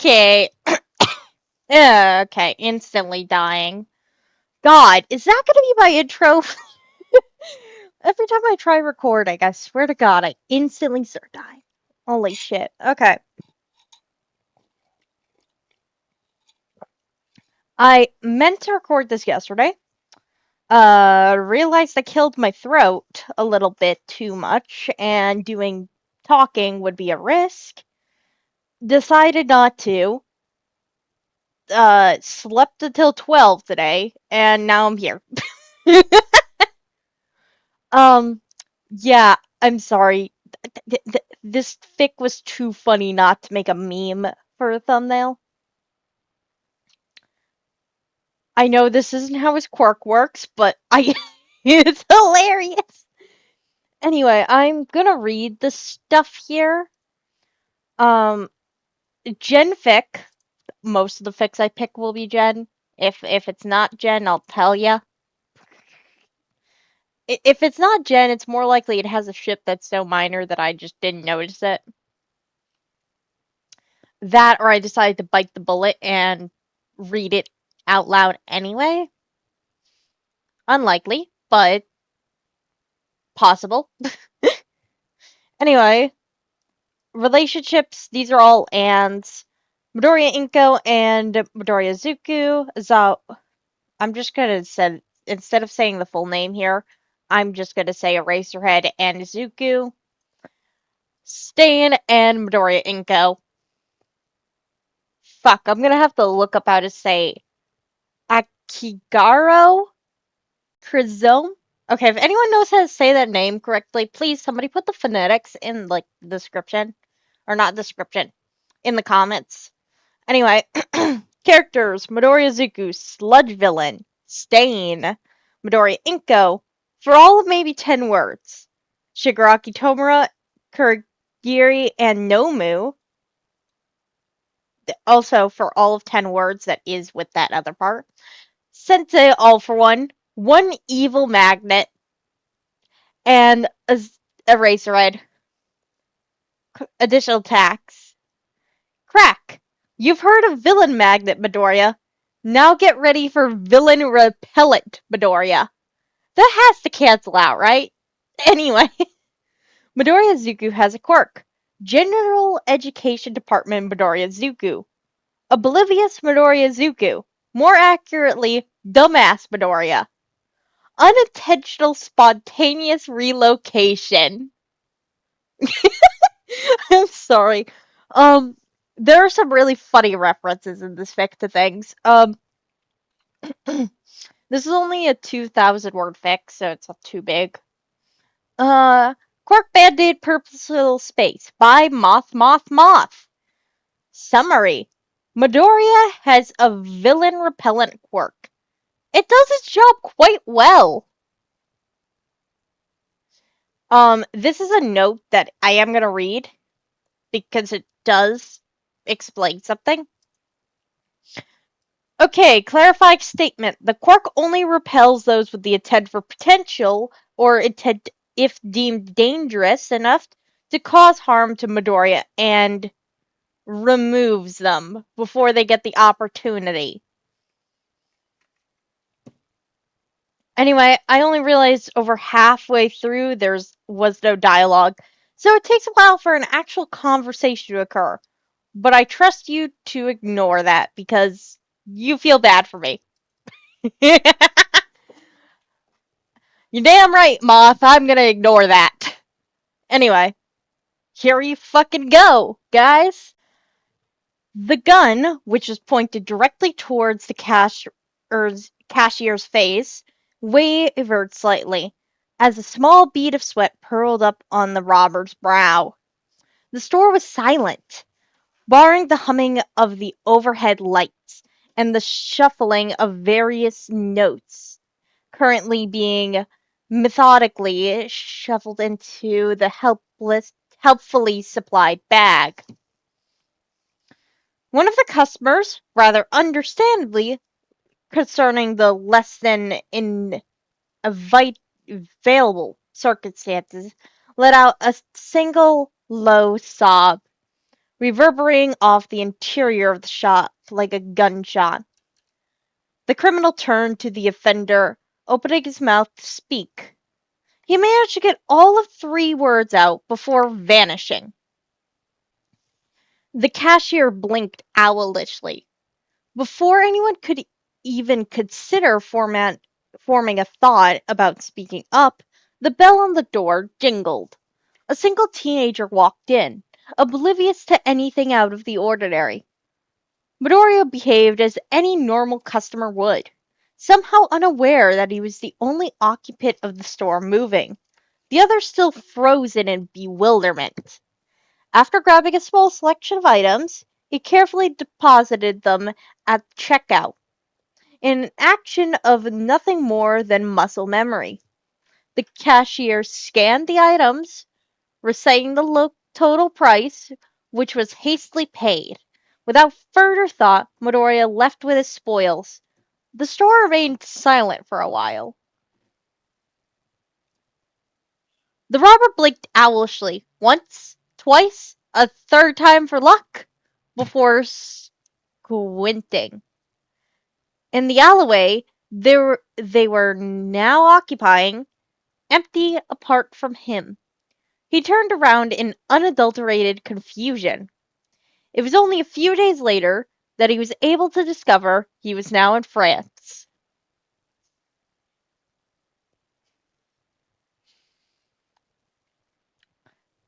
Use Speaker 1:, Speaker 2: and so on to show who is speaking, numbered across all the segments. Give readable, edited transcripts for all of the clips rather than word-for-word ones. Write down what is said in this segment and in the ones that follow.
Speaker 1: Okay. Yeah, okay, instantly dying. God, is that gonna be my intro? Every time I try recording, I swear to God, I instantly start dying. Holy shit. Okay. I meant to record this yesterday. Realized I killed my throat a little bit too much, and doing talking would be a risk. Decided not to. Slept until 12 today, and now I'm here. Um, yeah, I'm sorry. This fic was too funny not to make a meme for a thumbnail. I know this isn't how his quirk works, but it's hilarious. Anyway, I'm gonna read the stuff here. Um, Gen fic. Most of the fics I pick will be Gen. If it's not Gen, I'll tell ya. If it's not Gen, it's more likely it has a ship that's so minor that I just didn't notice it. That, or I decided to bite the bullet and read it out loud anyway. Unlikely, but possible. Anyway, relationships, these are all ands. Midoriya Inko and Midoriya Zuku. I'm just gonna say, instead of saying the full name here, I'm just gonna say Eraserhead and Zuku. Stain and Midoriya Inko. Fuck, I'm gonna have to look up how to say Akigaro Chrysome. Okay, if anyone knows how to say that name correctly, please somebody put the phonetics in like the description. Or not description. In the comments. Anyway, characters Midoriya Zuku, Sludge Villain, Stain, Midoriya Inko, for all of maybe 10 words. Shigaraki Tomura, Kurogiri, and Nomu, also for all of 10 words, that is with that other part. Sensei All for one evil magnet, and Eraserhead. Additional tax. Crack! You've heard of villain magnet, Midoriya. Now get ready for villain repellent, Midoriya. That has to cancel out, right? Anyway, Midoriya Zuku has a quirk. General Education Department Midoriya Zuku. Oblivious Midoriya Zuku. More accurately, dumbass Midoriya. Unintentional spontaneous relocation. I'm sorry. Um, there are some really funny references in this fic to things. This is only a 2,000 word fic, so it's not too big. Quirk Band-Aid Purposeful Space by MothMothhMothh. Summary. Midoriya has a villain repellent quirk. It does its job quite well. This is a note that I am gonna read because it does explain something. Okay, clarifying statement. The quirk only repels those with the intent for potential or intent if deemed dangerous enough to cause harm to Midoriya and removes them before they get the opportunity. Anyway, I only realized over halfway through there was no dialogue, so it takes a while for an actual conversation to occur. But I trust you to ignore that because you feel bad for me. You're damn right, Moth. I'm gonna ignore that. Anyway, here you fucking go, guys. The gun, which is pointed directly towards the cashier's face, wavered slightly as a small bead of sweat purled up on the robber's brow. The store was silent, barring the humming of the overhead lights and the shuffling of various notes currently being methodically shuffled into the helpfully supplied bag. One of the customers, rather understandably concerning the less than available circumstances, let out a single low sob. reverberating off the interior of the shop like a gunshot. The criminal turned to the offender, opening his mouth to speak. He managed to get all of 3 words out before vanishing. The cashier blinked owlishly. Before anyone could even consider forming a thought about speaking up, the bell on the door jingled. A single teenager walked in, oblivious to anything out of the ordinary. Midoriya behaved as any normal customer would, somehow unaware that he was the only occupant of the store moving, the others still frozen in bewilderment. After grabbing a small selection of items, he carefully deposited them at checkout, in an action of nothing more than muscle memory. The cashier scanned the items, reciting the total price, which was hastily paid. Without further thought, Midoriya left with his spoils. The store remained silent for a while. The robber blinked owlishly, once, twice, a third time for luck, before squinting. In the alleyway they were now occupying, empty apart from him. He turned around in unadulterated confusion. It was only a few days later that he was able to discover he was now in France.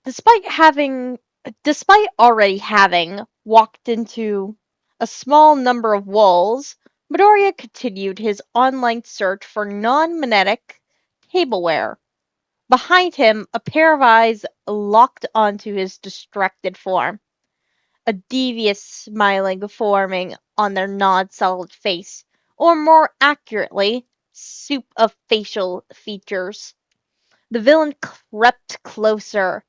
Speaker 1: Despite having Despite already having walked into a small number of walls, Midoriya continued his online search for non-magnetic tableware. Behind him, a pair of eyes locked onto his distracted form, a devious smiling forming on their non-solid face, or more accurately, soup of facial features. The villain crept closer,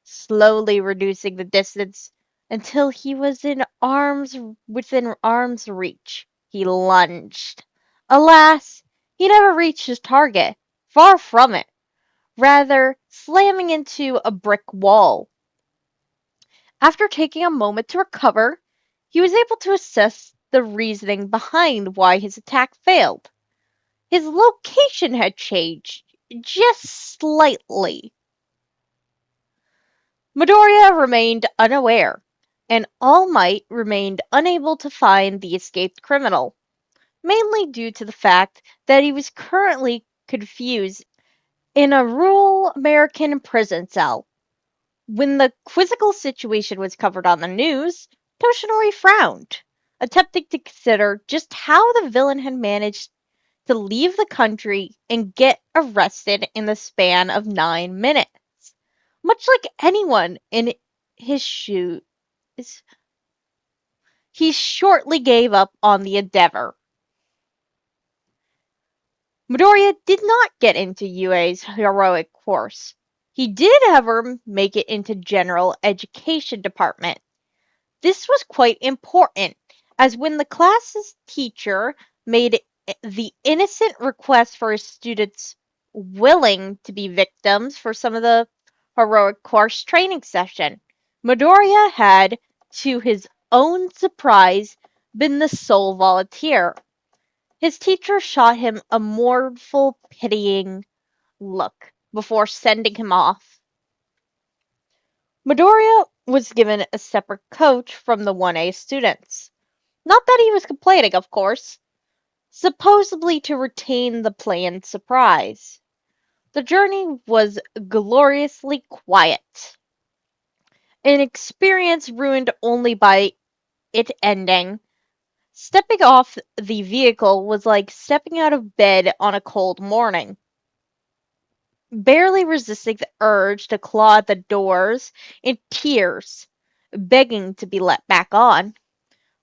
Speaker 1: slowly reducing the distance until he was within arm's reach. He lunged. Alas, he never reached his target. Far from it, rather slamming into a brick wall. After taking a moment to recover, he was able to assess the reasoning behind why his attack failed. His location had changed, just slightly. Midoriya remained unaware, and All Might remained unable to find the escaped criminal, mainly due to the fact that he was currently confused in a rural American prison cell. When the quizzical situation was covered on the news, Toshinori frowned, attempting to consider just how the villain had managed to leave the country and get arrested in the span of 9 minutes. Much like anyone in his shoes, he shortly gave up on the endeavor. Midoriya did not get into UA's heroic course. He did, however, make it into general education department. This was quite important, as when the class's teacher made the innocent request for his students willing to be victims for some of the heroic course training session, Midoriya had, to his own surprise, been the sole volunteer. His teacher shot him a mournful, pitying look before sending him off. Midoriya was given a separate coach from the 1A students. Not that he was complaining, of course. Supposedly to retain the planned surprise. The journey was gloriously quiet. An experience ruined only by it ending. Stepping off the vehicle was like stepping out of bed on a cold morning. Barely resisting the urge to claw at the doors in tears, begging to be let back on,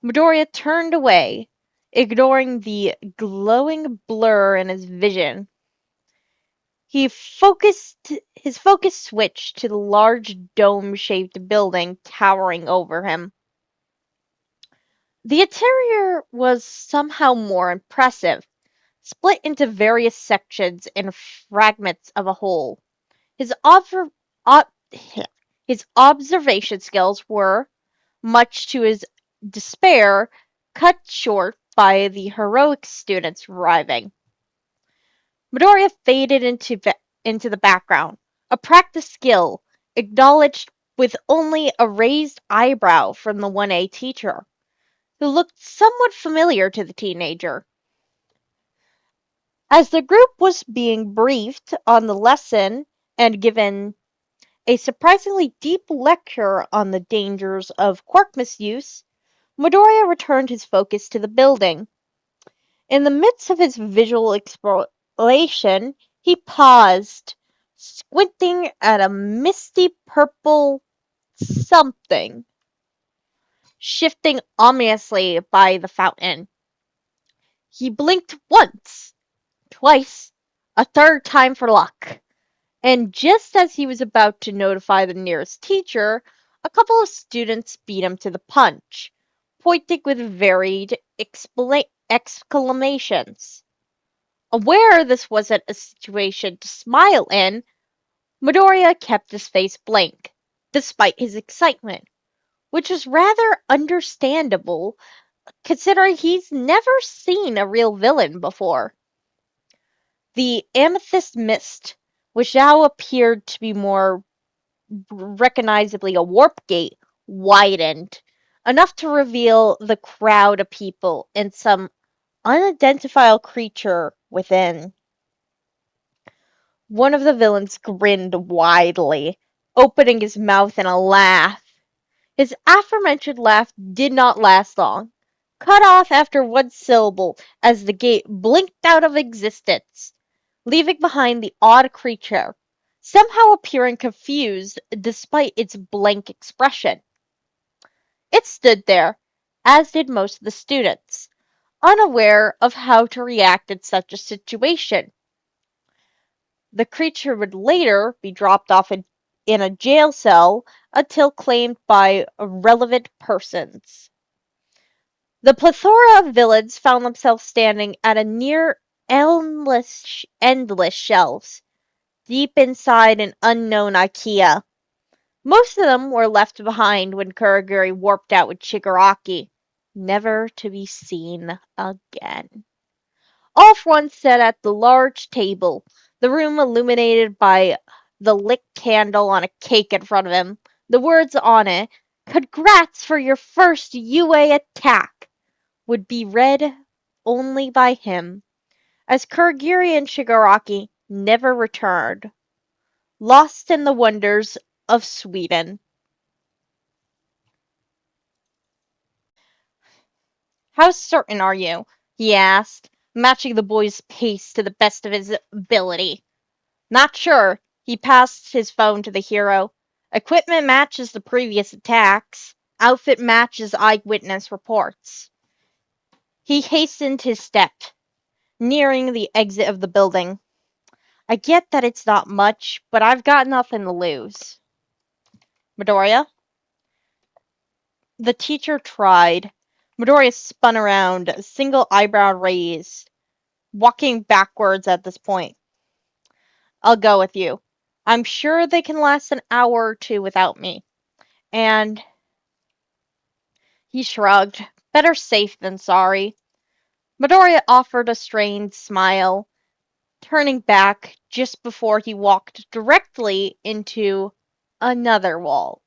Speaker 1: Midoriya turned away, ignoring the glowing blur in his vision. His focus switched to the large dome-shaped building towering over him. The interior was somehow more impressive, split into various sections and fragments of a whole. His, obser- ob- his observation skills were much to his despair, cut short by the heroic students arriving. Midoriya faded into the background, a practiced skill, acknowledged with only a raised eyebrow from the 1A teacher, who looked somewhat familiar to the teenager. As the group was being briefed on the lesson and given a surprisingly deep lecture on the dangers of Quirk misuse, Midoriya returned his focus to the building. In the midst of his visual exploration, he paused, squinting at a misty purple something shifting ominously by the fountain. He blinked once, twice, a third time for luck, and just as he was about to notify the nearest teacher, a couple of students beat him to the punch, pointing with varied exclamations. Aware this wasn't a situation to smile in, Midoriya kept his face blank, despite his excitement, which was rather understandable considering he's never seen a real villain before. The amethyst mist, which now appeared to be more recognizably a warp gate, widened, enough to reveal the crowd of people and some unidentifiable creature within. One of the villains grinned widely, opening his mouth in a laugh. His aforementioned laugh did not last long, cut off after one syllable as the gate blinked out of existence, leaving behind the odd creature, somehow appearing confused despite its blank expression. It stood there, as did most of the students, unaware of how to react in such a situation. The creature would later be dropped off in a jail cell until claimed by relevant persons. The plethora of villains found themselves standing at a near endless shelves, deep inside an unknown IKEA. Most of them were left behind when Kurogiri warped out with Shigaraki, never to be seen again. All for one sat at the large table, the room illuminated by the lit candle on a cake in front of him. The words on it, "Congrats for your first UA attack," would be read only by him, as Kurogiri and Shigaraki never returned, lost in the wonders of Sweden. "How certain are you?" he asked, matching the boy's pace to the best of his ability. "Not sure." He passed his phone to the hero. "Equipment matches the previous attacks. Outfit matches eyewitness reports." He hastened his step, nearing the exit of the building. "I get that it's not much, but I've got nothing to lose." "Midoriya?" The teacher tried. Midoriya spun around, a single eyebrow raised, walking backwards at this point. "I'll go with you. I'm sure they can last an hour or two without me. And..." He shrugged. "Better safe than sorry." Midoriya offered a strained smile, turning back just before he walked directly into another wall.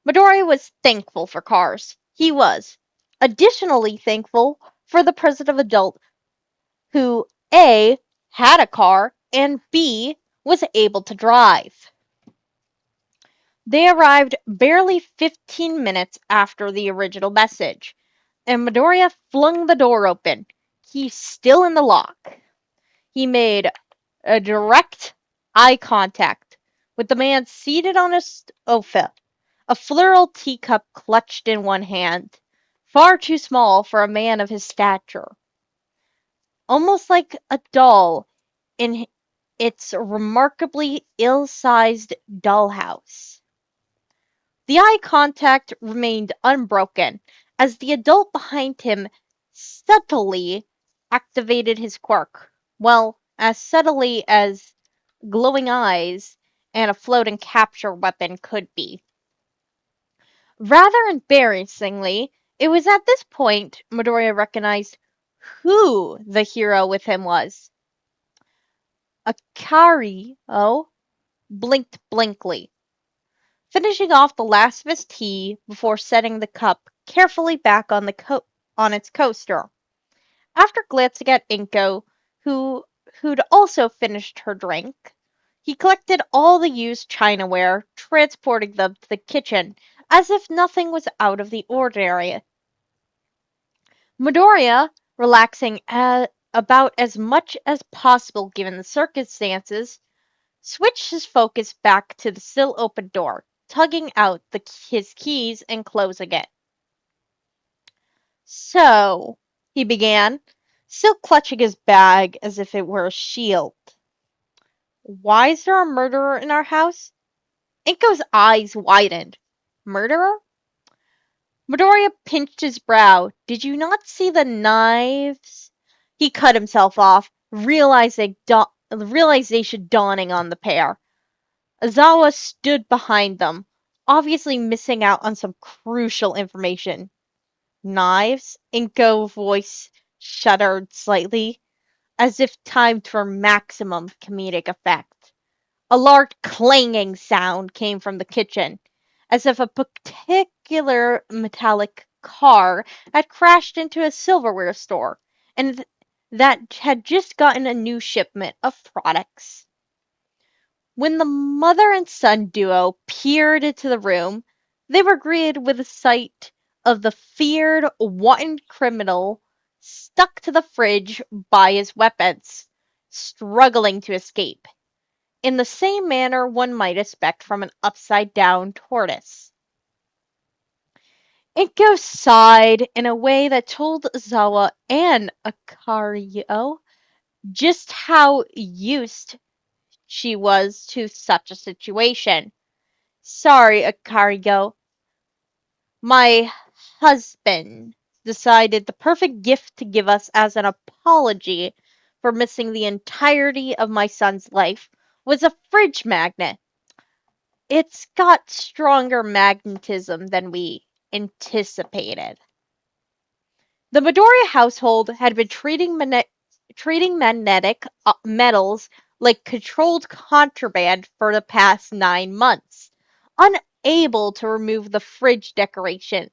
Speaker 1: Midoriya was thankful for cars. He was additionally thankful for the presence of adult who A. had a car and B. was able to drive. They arrived barely 15 minutes after the original message, and Midoriya flung the door open, key still in the lock. He made a direct eye contact with the man seated on a sofa, a floral teacup clutched in one hand, far too small for a man of his stature. Almost like a doll in its remarkably ill-sized dollhouse. The eye contact remained unbroken as the adult behind him subtly activated his quirk. Well, as subtly as glowing eyes and a floating capture weapon could be. Rather embarrassingly, it was at this point Midoriya recognized who the hero with him was. Akario blinked blankly, finishing off the last of his tea before setting the cup carefully back on on its coaster. After glancing at Inko, who'd also finished her drink, he collected all the used chinaware, transporting them to the kitchen as if nothing was out of the ordinary. Midoriya, relaxing about as much as possible given the circumstances, switched his focus back to the still open door, tugging out his keys and closing it. So, he began, still clutching his bag as if it were a shield. Why is there a murderer in our house? Inko's eyes widened. Murderer? Midoriya pinched his brow. Did you not see the knives? He cut himself off, realization dawning on the pair. Aizawa stood behind them, obviously missing out on some crucial information. Knives? Inko's voice shuddered slightly, as if timed for maximum comedic effect. A large clanging sound came from the kitchen, as if a particular metallic car had crashed into a silverware store, and that had just gotten a new shipment of products. When the mother and son duo peered into the room, they were greeted with the sight of the feared, wanton criminal stuck to the fridge by his weapons, struggling to escape, in the same manner one might expect from an upside-down tortoise. Inko sighed in a way that told Zawa and Akario just how used she was to such a situation. Sorry, Akario. My husband decided the perfect gift to give us as an apology for missing the entirety of my son's life was a fridge magnet. It's got stronger magnetism than we anticipated. The Midoriya household had been treating magnetic metals like controlled contraband for the past 9 months, unable to remove the fridge decoration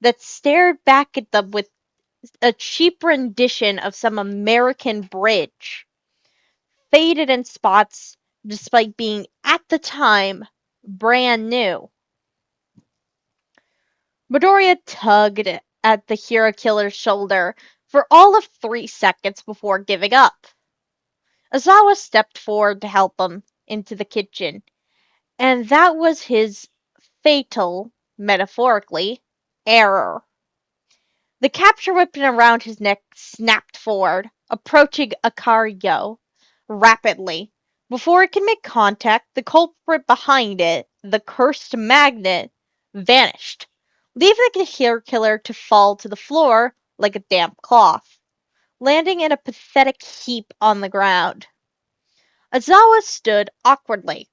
Speaker 1: that stared back at them with a cheap rendition of some American bridge, faded in spots despite being, at the time, brand new. Midoriya tugged at the hero killer's shoulder for all of 3 seconds before giving up. Azawa stepped forward to help him into the kitchen, and that was his fatal, metaphorically, error. The capture weapon around his neck snapped forward, approaching Akario rapidly. Before it could make contact, the culprit behind it, the cursed magnet, vanished, leaving the hero killer to fall to the floor like a damp cloth, landing in a pathetic heap on the ground. Azawa stood awkwardly.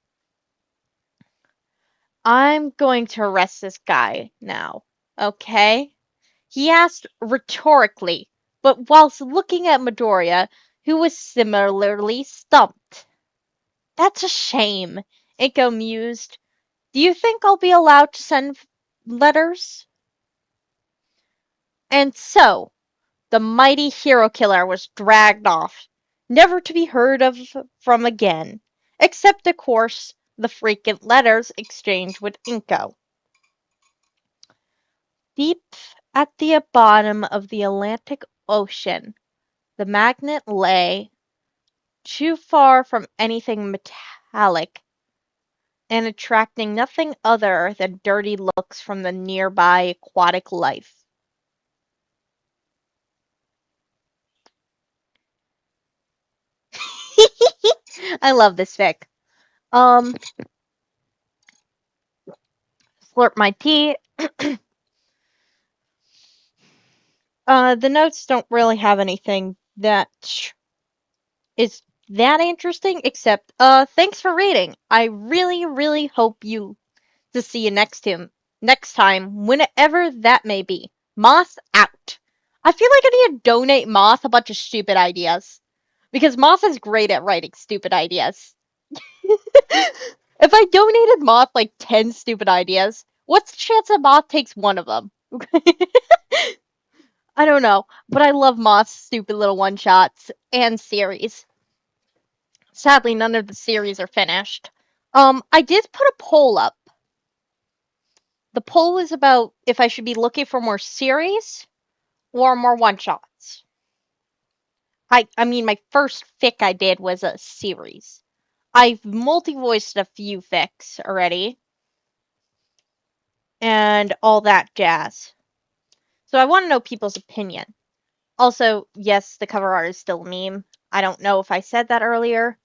Speaker 1: I'm going to arrest this guy now, okay? He asked rhetorically, but whilst looking at Midoriya, who was similarly stumped. That's a shame, Inko mused. Do you think I'll be allowed to send letters? And so, the mighty hero killer was dragged off, never to be heard of from again, except, of course, the frequent letters exchanged with Inko. Deep at the bottom of the Atlantic Ocean, the magnet lay, too far from anything metallic, and attracting nothing other than dirty looks from the nearby aquatic life. I love this fic. Um, slurp my tea. The notes don't really have anything that is that interesting, except, thanks for reading. I really, really hope to see you next time. next time, whenever that may be. Moth out. I feel like I need to donate Moth a bunch of stupid ideas. Because Moth is great at writing stupid ideas. If I donated Moth like 10 stupid ideas, what's the chance that Moth takes one of them? I don't know, but I love Moth's stupid little one-shots and series. Sadly, none of the series are finished. I did put a poll up. The poll is about if I should be looking for more series or more one-shots. I mean, my first fic I did was a series. I've multi-voiced a few fics already, and all that jazz. So I want to know people's opinion. Also, yes, the cover art is still a meme. I don't know if I said that earlier.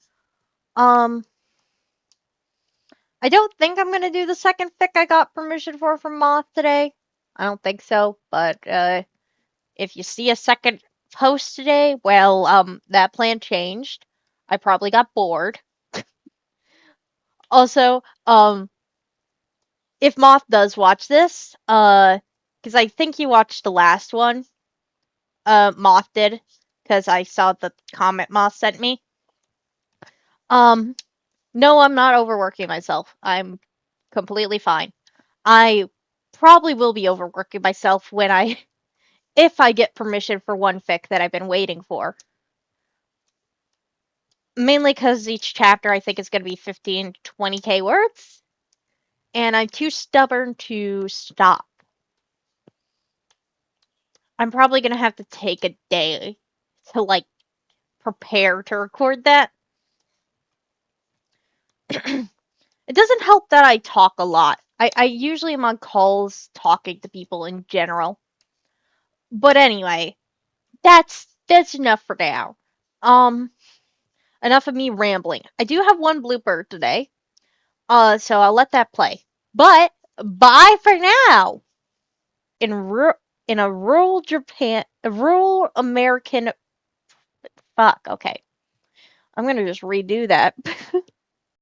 Speaker 1: Um, I don't think I'm gonna do the second fic I got permission for from Moth today. I don't think so, but if you see a second post today, well, that plan changed. I probably got bored. Also, if Moth does watch this, because I think he watched the last one, Moth did, because I saw the comment Moth sent me. Um, no, I'm not overworking myself. I'm completely fine. I probably will be overworking myself when if I get permission for one fic that I've been waiting for. Mainly because each chapter I think is going to be 15 to 20k words, and I'm too stubborn to stop. I'm probably going to have to take a day to, like, prepare to record that. It doesn't help that I talk a lot. I usually am on calls talking to people in general. But anyway, that's enough for now. Enough of me rambling. I do have one blooper today. So I'll let that play. But bye for now. In in a rural Japan, a rural American. Fuck. Okay, I'm gonna just redo that.